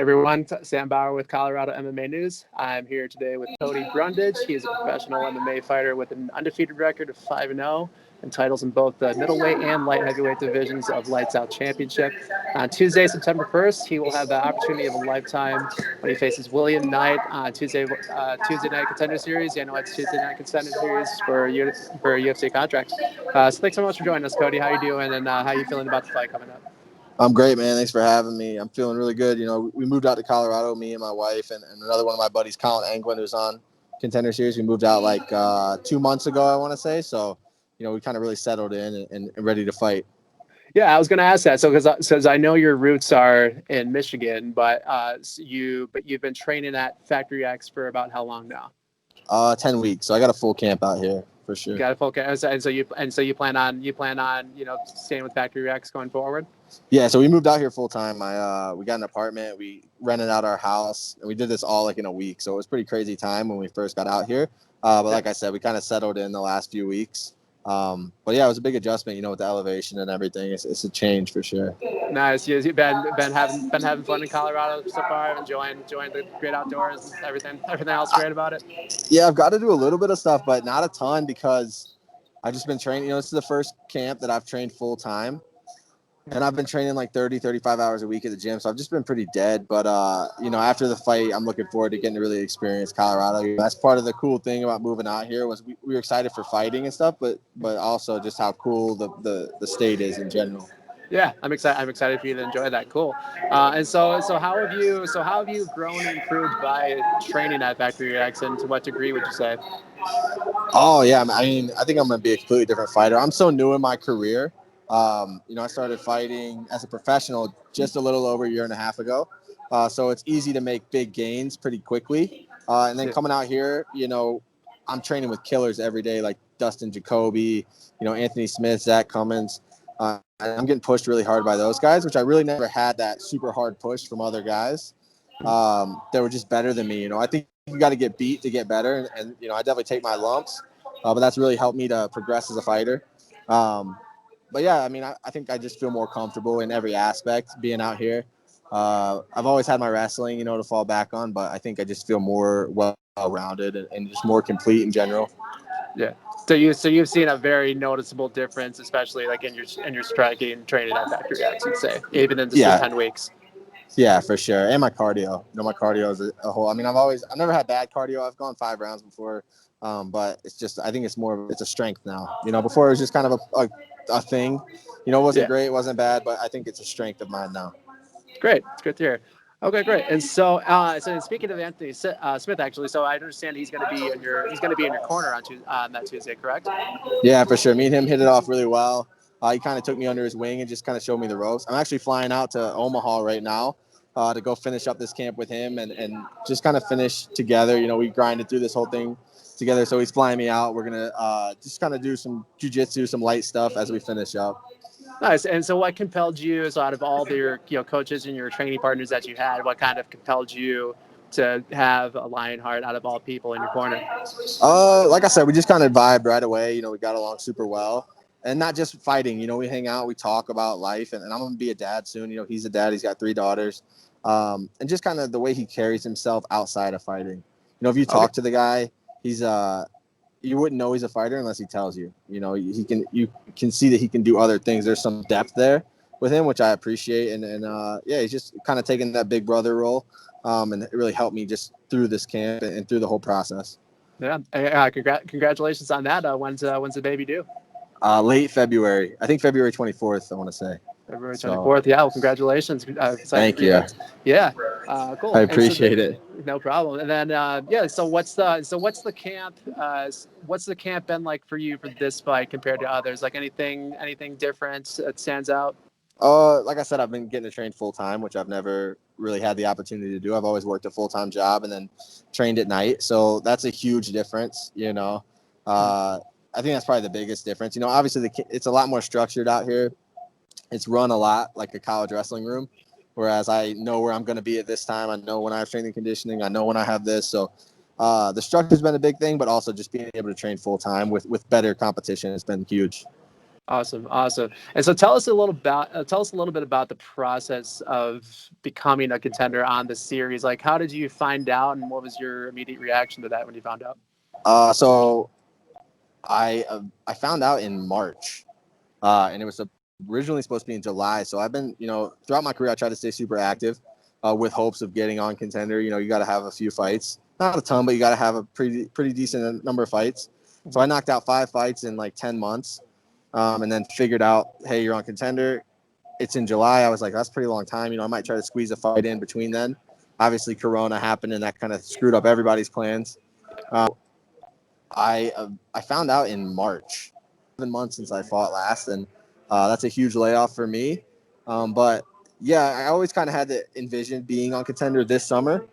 everyone, Sam Bowar with Colorado MMA News. I'm here today with Cody Brundage. He is a professional MMA fighter with an undefeated record of 5-0 and titles in both the middleweight and light heavyweight divisions of Lights Out Championship. On Tuesday, September 1st, he will have the opportunity of a lifetime when he faces William Knight on Tuesday Night Contender Series. Yeah, I know it's Tuesday Night Contender Series for a UFC contract. So thanks so much for joining us, Cody. How you doing, and how you feeling about the fight coming up? I'm great, man. Thanks for having me. I'm feeling really good. You know, we moved out to Colorado, me and my wife, and another one of my buddies, Colin Anglin, who's on Contender Series. We moved out like 2 months ago, I want to say. So, you know, we kind of really settled in and ready to fight. Yeah, I was going to ask that. So, because I know your roots are in Michigan, but you've been training at Factory X for about how long now? 10 weeks. So I got a full camp out here for sure. You got a full camp, and so you plan on staying with Factory X going forward. Yeah, so we moved out here full time. We got an apartment, we rented out our house, and we did this all like in a week. So it was a pretty crazy time when we first got out here. But like I said, we kind of settled in the last few weeks. But yeah, it was a big adjustment, you know, with the elevation and everything. It's a change for sure. Nice. You've been having fun in Colorado so far, enjoying the great outdoors, and everything else great about it. Yeah, I've got to do a little bit of stuff, but not a ton because I've just been training. You know, this is the first camp that I've trained full time. And I've been training like 30, 35 hours a week at the gym. So I've just been pretty dead. But, you know, after the fight, I'm looking forward to getting to really experience Colorado. That's part of the cool thing about moving out here was we were excited for fighting and stuff, but also just how cool the state is in general. Yeah, I'm excited for you to enjoy that. Cool. And so how have you grown and improved by training at Factory X, and to what degree would you say? Oh, yeah. I mean, I think I'm going to be a completely different fighter. I'm so new in my career. You know, I started fighting as a professional just a little over a year and a half ago. So it's easy to make big gains pretty quickly. And then coming out here, you know, I'm training with killers every day, like Dustin Jacoby, you know, Anthony Smith, Zach Cummins. And I'm getting pushed really hard by those guys, which I really never had that super hard push from other guys that were just better than me. You know, I think you got to get beat to get better. And, you know, I definitely take my lumps, but that's really helped me to progress as a fighter. But yeah, I mean, I think I just feel more comfortable in every aspect being out here. I've always had my wrestling, you know, to fall back on, but I think I just feel more well-rounded and just more complete in general. Yeah. So you've seen a very noticeable difference, especially like in your striking training at Factory X, you'd say, even in just 10 weeks. Yeah, for sure. And my cardio. You know, my cardio is a whole. I mean, I've never had bad cardio. I've gone 5 rounds before, but it's just I think it's a strength now. You know, before it was just kind of a thing. You know, it wasn't great, it wasn't bad, but I think it's a strength of mine now. Great, it's good to hear. Okay, great. And so speaking of Anthony Smith, actually, so I understand he's going to be in your corner on that Tuesday, correct? Yeah, for sure. Me and him hit it off really well. He kind of took me under his wing and just kind of showed me the ropes. I'm actually flying out to Omaha right now to go finish up this camp with him and just kind of finish together. You know, we grinded through this whole thing together. So he's flying me out. We're going to just kind of do some jiu-jitsu, some light stuff as we finish up. Nice. And so what compelled you, so out of all your coaches and your training partners that you had, what kind of compelled you to have a Lionheart out of all people in your corner? Like I said, we just kind of vibed right away. You know, we got along super well. And not just fighting, you know, we hang out, we talk about life. And I'm going to be a dad soon. You know, he's a dad. He's got 3 daughters. And just kind of the way he carries himself outside of fighting. You know, if you talk to the guy, he's you wouldn't know he's a fighter unless he tells you. You know, you can see that he can do other things. There's some depth there with him, which I appreciate. And yeah, he's just kind of taking that big brother role. And it really helped me just through this camp and through the whole process. Yeah. Congratulations on that. When's the baby due? Late February. I think February 24th, I want to say. February 24th. Yeah. Well, congratulations. Thank you. Yeah. Cool. I appreciate it. No problem. And then, yeah. So what's the camp? What's the camp been like for you for this fight compared to others? Like anything different that stands out? Like I said, I've been getting to train full time, which I've never really had the opportunity to do. I've always worked a full-time job and then trained at night. So that's a huge difference, you know. I think that's probably the biggest difference. You know, obviously it's a lot more structured out here. It's run a lot like a college wrestling room, whereas I know where I'm going to be at this time. I know when I have strength and conditioning. I know when I have this. So the structure's been a big thing, but also just being able to train full time with better competition has been huge. Awesome, awesome. And so tell us a little bit about the process of becoming a contender on the series. Like, how did you find out, and what was your immediate reaction to that when you found out? So I found out in March, and it was originally supposed to be in July. So I've been, throughout my career, I try to stay super active, with hopes of getting on contender. You got to have a few fights, not a ton, but you got to have a pretty decent number of fights. So I knocked out 5 fights in like 10 months, and then figured out, hey, you're on contender. It's in July. I was like, that's a pretty long time. I might try to squeeze a fight in between then. Obviously, Corona happened, and that kind of screwed up everybody's plans. I found out in March, 7 months since I fought last, and that's a huge layoff for me. But yeah, I always kind of had to envision being on contender this summer.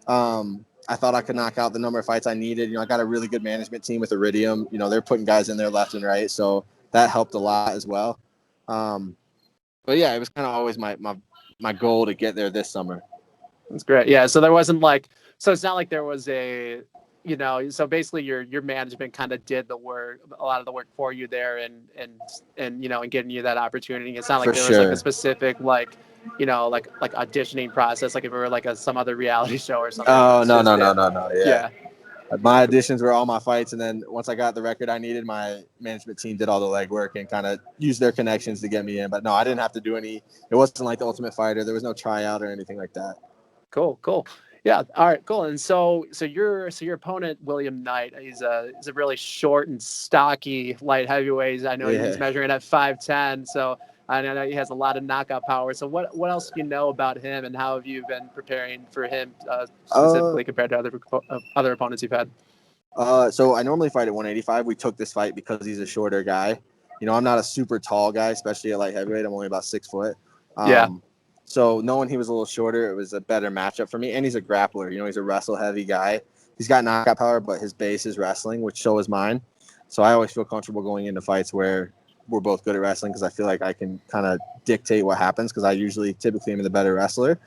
I thought I could knock out the number of fights I needed. I got a really good management team with Iridium. They're putting guys in there left and right, so that helped a lot as well. But yeah, it was kind of always my goal to get there this summer. That's great. Yeah. So there wasn't like, so it's not like there was so basically your management kind of did the work, a lot of the work for you there, and getting you that opportunity. It's not like For there was like a sure. specific like auditioning process, like if it were like some other reality show or something. Oh, It's no, just no, yeah, no, no, no. Yeah. yeah. My auditions were all my fights, and then once I got the record I needed, my management team did all the legwork and kind of used their connections to get me in. But no, I didn't have to do any. It wasn't like the Ultimate Fighter. There was no tryout or anything like that. Cool, cool. Yeah. All right. Cool. And so your opponent William Knight, he's a really short and stocky light heavyweight. I know he's Yeah. measuring at 5'10", so I know he has a lot of knockout power. So what else do you know about him, and how have you been preparing for him Uh, specifically compared to other opponents you've had? so I normally fight at 185. We took this fight because he's a shorter guy. I'm not a super tall guy, especially at light heavyweight. I'm only about 6 foot. Yeah. So knowing he was a little shorter, it was a better matchup for me. And he's a grappler. He's a wrestle heavy guy. He's got knockout power, but his base is wrestling, which so is mine. So I always feel comfortable going into fights where we're both good at wrestling, because I feel like I can kind of dictate what happens, because I typically am the better wrestler.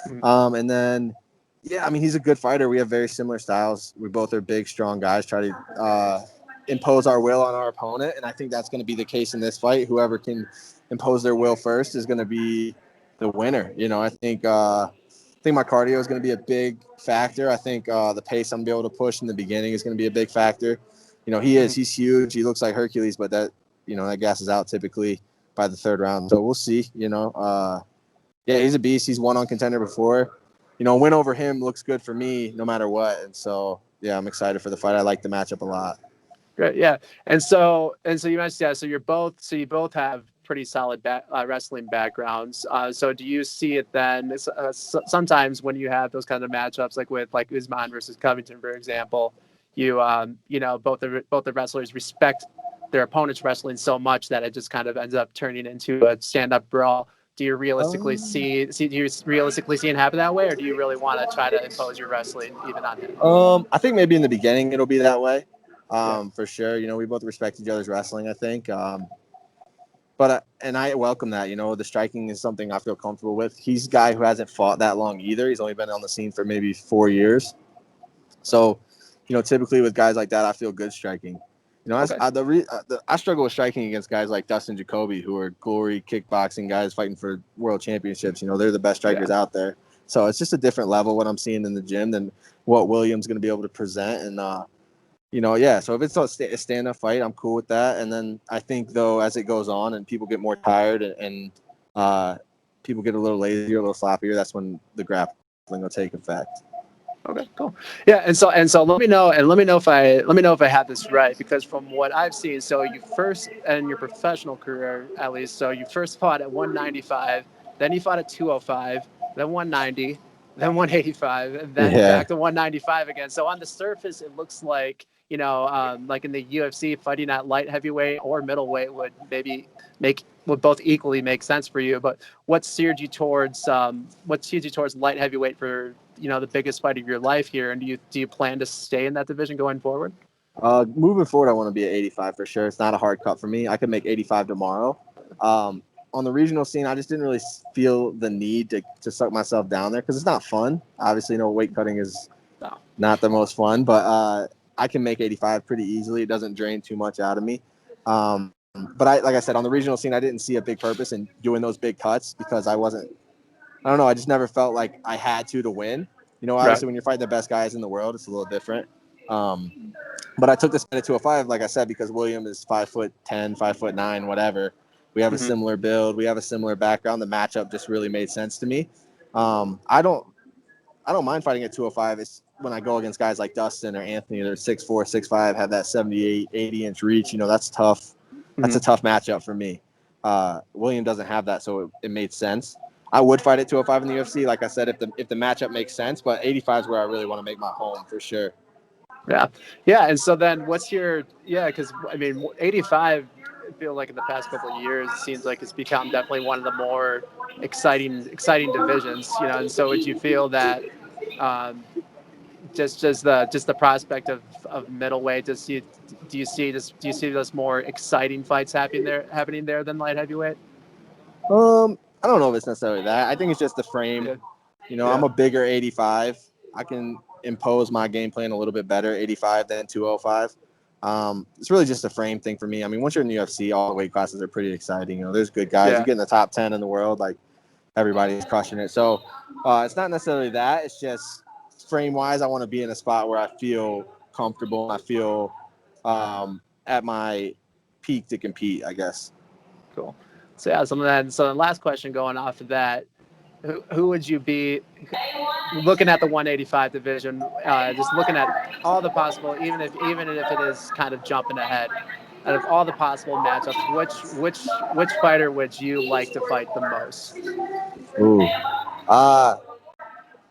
Mhm. And then, yeah, I mean, he's a good fighter. We have very similar styles. We both are big, strong guys, try to impose our will on our opponent. And I think that's going to be the case in this fight. Whoever can impose their will first is going to be the winner. I think my cardio is going to be a big factor. I think the pace I'm going to be able to push in the beginning is going to be a big factor. He's huge. He looks like Hercules, but that gasses out typically by the third round. So we'll see. Yeah, he's a beast. He's won on contender before. A win over him looks good for me no matter what. And so, yeah, I'm excited for the fight. I like the matchup a lot. Great, yeah, and so you mentioned, yeah, so you both have pretty solid wrestling backgrounds. So do you see it then? Sometimes when you have those kind of matchups, like with like Usman versus Covington, for example, both the wrestlers respect their opponent's wrestling so much that it just kind of ends up turning into a stand-up brawl. Do you realistically see it happen that way, or do you really want to try to impose your wrestling even on him? I think maybe in the beginning it'll be that way. Yeah. For sure. We both respect each other's wrestling, I think. But and I welcome that. The striking is something I feel comfortable with. He's a guy who hasn't fought that long either. He's only been on the scene for maybe 4 years. So, typically with guys like that, I feel good striking. Okay. I struggle with striking against guys like Dustin Jacoby, who are glory kickboxing guys fighting for world championships. They're the best strikers Yeah. out there. So it's just a different level what I'm seeing in the gym than what William's going to be able to present. And yeah. So if it's a stand-up fight, I'm cool with that. And then I think, though, as it goes on and people get more tired and people get a little lazier, a little sloppier, that's when the grappling will take effect. Okay, cool. Yeah, and so let me know if I have this right, because from what I've seen, so you first in your professional career at least, so you first fought at 195, then you fought at 205, then 190, then 185, and then Yeah. back to 195 again. So on the surface, it looks like like in the UFC, fighting at light heavyweight or middleweight would both equally make sense for you. But what steered you towards light heavyweight for the biggest fight of your life here, and do you plan to stay in that division going forward? Moving forward, I want to be at 85 for sure. It's not a hard cut for me. I could make 85 tomorrow. On the regional scene, I just didn't really feel the need to suck myself down there, because it's not fun. Obviously, weight cutting is No. not the most fun, but I can make 85 pretty easily. It doesn't drain too much out of me. But like I said, on the regional scene, I didn't see a big purpose in doing those big cuts because I don't know. I just never felt like I had to win. Right. Obviously when you're fighting the best guys in the world, it's a little different. But I took this fight at 205, like I said, because William is 5'10", 5'9", whatever. We have a Mm-hmm. similar build. We have a similar background. The matchup just really made sense to me. I don't mind fighting at 205. It's when I go against guys like Dustin or Anthony. They're 6'4", 6'5", have that 78, 80-inch reach. That's tough. That's a Mm-hmm. tough matchup for me. William doesn't have that, so it made sense. I would fight at 205 in the UFC, like I said, if the matchup makes sense. But 85 is where I really want to make my home for sure. Yeah. Yeah. And so then what's your, yeah, because I mean, 85, I feel like in the past couple of years, it seems like it's become definitely one of the more exciting divisions, and so would you feel that um, just the prospect of middleweight, do you see those more exciting fights happening there than light heavyweight? I don't know if it's necessarily that. I think it's just the frame. Yeah. I'm Yeah. a bigger 85. I can impose my game plan a little bit better 85 than 205. It's really just a frame thing for me. I mean, once you're in the UFC, all the weight classes are pretty exciting. There's good guys. You Yeah. get in the top 10 in the world, like everybody's crushing it. So it's not necessarily that. It's just frame wise, I want to be in a spot where I feel comfortable. I feel at my peak to compete, I guess. Cool. So yeah, so the last question going off of that, who would you be looking at the 185 division, just looking at all the possible, even if it is kind of jumping ahead, out of all the possible matchups, which fighter would you like to fight the most? Ooh. Uh,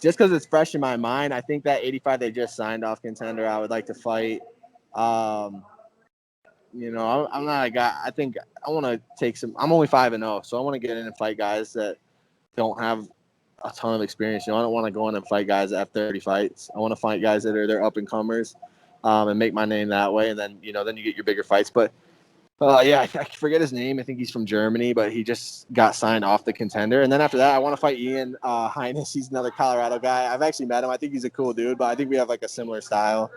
just because it's fresh in my mind, I think that 85 they just signed off contender, I would like to fight. I'm not a guy. I think I want to take some. I'm only 5-0, so I want to get in and fight guys that don't have a ton of experience. I don't want to go in and fight guys that have 30 fights. I want to fight guys that are they're up and comers, and make my name that way. And then then you get your bigger fights. But yeah, I forget his name. I think he's from Germany, but he just got signed off the contender. And then after that, I want to fight Ian Highness. He's another Colorado guy. I've actually met him. I think he's a cool dude, but I think we have like a similar style.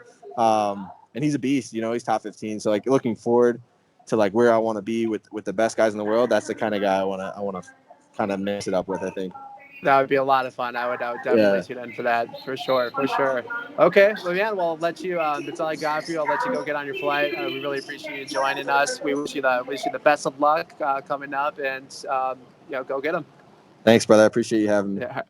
And he's a beast. He's top 15. So like looking forward to like where I want to be with the best guys in the world. That's the kind of guy I want to kind of mix it up with, I think. That would be a lot of fun. I would definitely Yeah. tune in for that, for sure, for sure. Okay, well, yeah, well, I'll let you. That's all I got for you. I'll let you go get on your flight. We really appreciate you joining us. We wish you the best of luck coming up, and go get them. Thanks, brother. I appreciate you having me. Yeah.